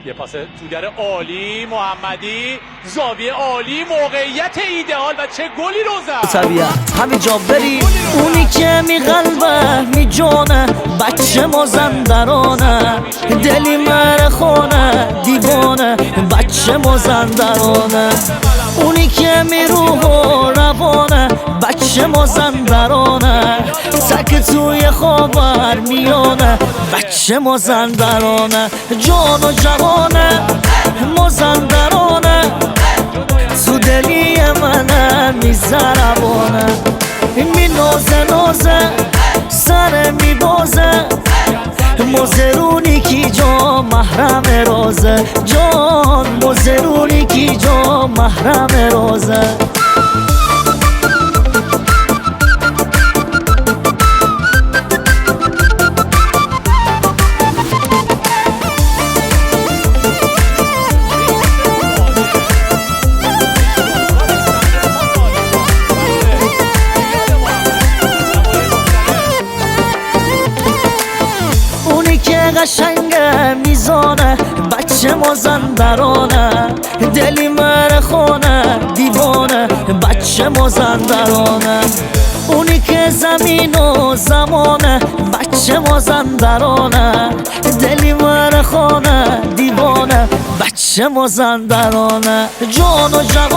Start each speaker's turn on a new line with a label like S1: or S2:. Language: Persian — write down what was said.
S1: یه پاس تودر عالی، محمدی زاویه عالی، موقعیت ایدئال و چه گلی روزه.
S2: طبیعت همه جا بری اونی که می قلبه می جانه، بچه مازندرانه، دلی مرخونه دیوانه، بچه مازندرانه، اونی که می روح و روانه، بچه مازندرانه، تک توی خاور میانه، بچه مازندرانه، جان و جوانه مازندرانه، تو دلی منه میزربانه، می نازه سر می بازه، مزرونی کی جا محرم رازه، جان مزرونی کی جا محرم رازه. قشنگه میزانه، بچه مازندرانه، دلی مرخونه دیوانه، بچه مازندرانه، اونی که زمین و زمانه، بچه مازندرانه، دلی مرخونه دیوانه، بچه مازندرانه، جان و جوان